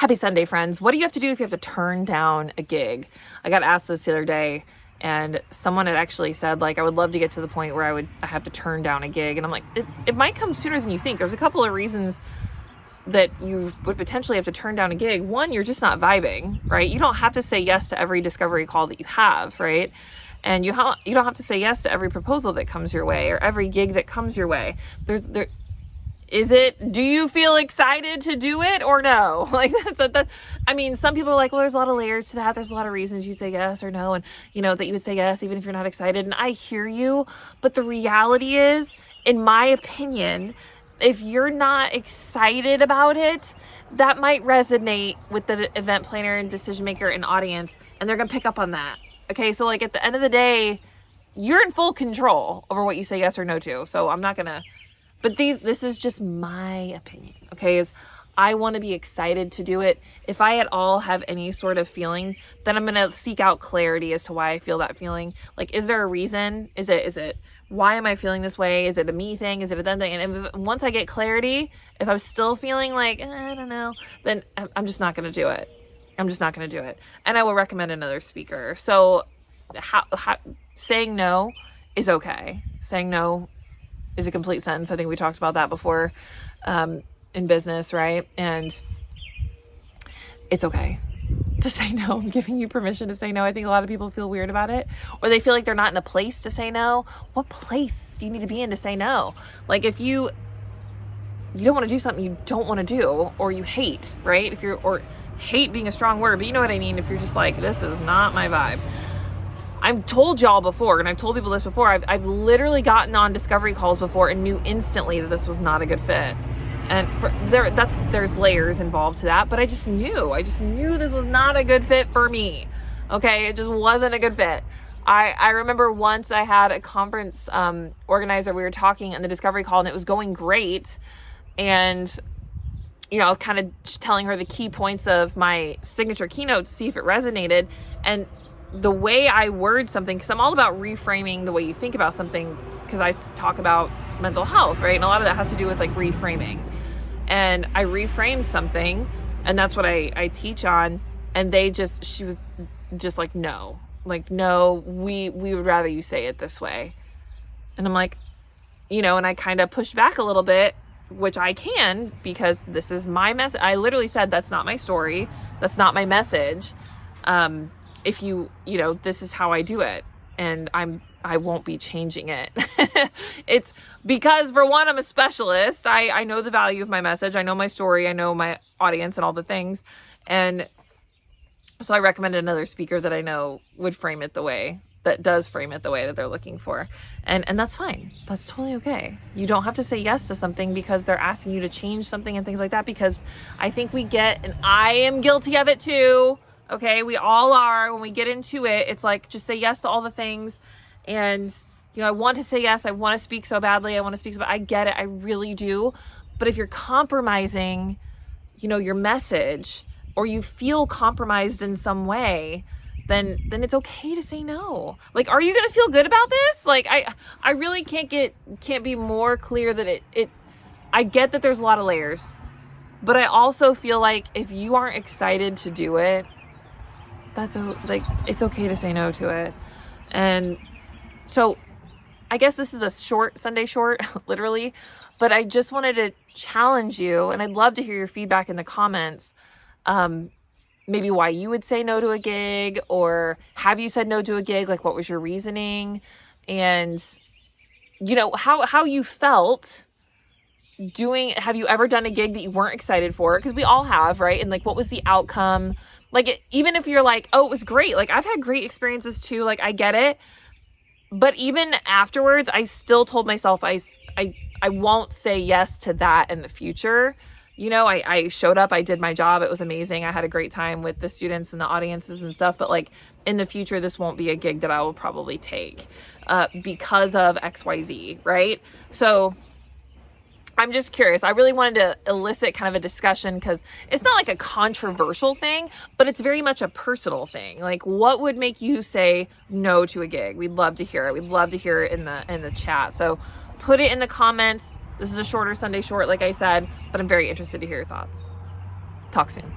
Happy Sunday, friends. What do you have to do if you have to turn down a gig? I got asked this the other day, and someone had actually said, like, I would love to get to the point where I have to turn down a gig. And I'm like, it might come sooner than you think. There's a couple of reasons that you would potentially have to turn down a gig. One, you're just not vibing, right? You don't have to say yes to every discovery call that you have, right? And you don't have to say yes to every proposal that comes your way or every gig that comes your way. Do you feel excited to do it or no? Like I mean, some people are like, well, there's a lot of layers to that. There's a lot of reasons you say yes or no. And that you would say yes, even if you're not excited. And I hear you, but the reality is, in my opinion, if you're not excited about it, that might resonate with the event planner and decision maker and audience, and they're going to pick up on that. Okay. So like at the end of the day, you're in full control over what you say yes or no to. So I'm not going to, but this is just my opinion, okay, is I want to be excited to do it. If I at all have any sort of feeling, then I'm going to seek out clarity as to why I feel that feeling. Like, is there a reason? Is it, why am I feeling this way? Is it a me thing? Is it a them thing? And once I get clarity, if I'm still feeling like, I don't know, then I'm just not going to do it. I'm just not going to do it. And I will recommend another speaker. So saying no is okay. Saying no is a complete sentence. I think we talked about that before in business, right? And it's okay to say no. I'm giving you permission to say no. I think a lot of people feel weird about it, or they feel like they're not in a place to say no. What place do you need to be in to say no? Like if you don't want to do something you don't want to do, or you hate, right? Or hate being a strong word, but you know what I mean? If you're just like, this is not my vibe. I've told y'all before, and I've told people this before, I've literally gotten on discovery calls before and knew instantly that this was not a good fit. And there's layers involved to that, but I just knew this was not a good fit for me. Okay, it just wasn't a good fit. I remember once I had a conference organizer, we were talking on the discovery call, and it was going great. And I was kind of telling her the key points of my signature keynote to see if it resonated. And the way I word something, because I'm all about reframing the way you think about something, because I talk about mental health, right? And a lot of that has to do with like reframing. And I reframed something, and that's what I teach on. And she was just like, no, we would rather you say it this way. And I'm like, and I kind of pushed back a little bit, which I can, because this is my message. I literally said, that's not my story. That's not my message. If this is how I do it, and I won't be changing it. It's because, for one, I'm a specialist. I know the value of my message. I know my story. I know my audience and all the things. And so I recommended another speaker that I know would frame it the way that they're looking for. And that's fine. That's totally okay. You don't have to say yes to something because they're asking you to change something and things like that, because I think we get, and I am guilty of it too. Okay, we all are. When we get into it, it's like, just say yes to all the things. And, I want to say yes. I want to speak so badly. I get it. I really do. But if you're compromising, your message, or you feel compromised in some way, then it's okay to say no. Like, are you going to feel good about this? Like, I really can't be more clear that I get that there's a lot of layers, but I also feel like if you aren't excited to do it, it's okay to say no to it. And so I guess this is a short Sunday short, literally, but I just wanted to challenge you, and I'd love to hear your feedback in the comments. Maybe why you would say no to a gig, or have you said no to a gig? Like, what was your reasoning? And, how you felt have you ever done a gig that you weren't excited for? Because we all have, right? And like, what was the outcome? Like, even if you're like, oh, it was great. Like, I've had great experiences too. Like, I get it. But even afterwards, I still told myself I won't say yes to that in the future. I showed up, I did my job. It was amazing. I had a great time with the students and the audiences and stuff. But like, in the future, this won't be a gig that I will probably take because of XYZ, right? So I'm just curious. I really wanted to elicit kind of a discussion, because it's not like a controversial thing, but it's very much a personal thing. Like, what would make you say no to a gig? We'd love to hear it. We'd love to hear it in the chat. So put it in the comments. This is a shorter Sunday short, like I said, but I'm very interested to hear your thoughts. Talk soon.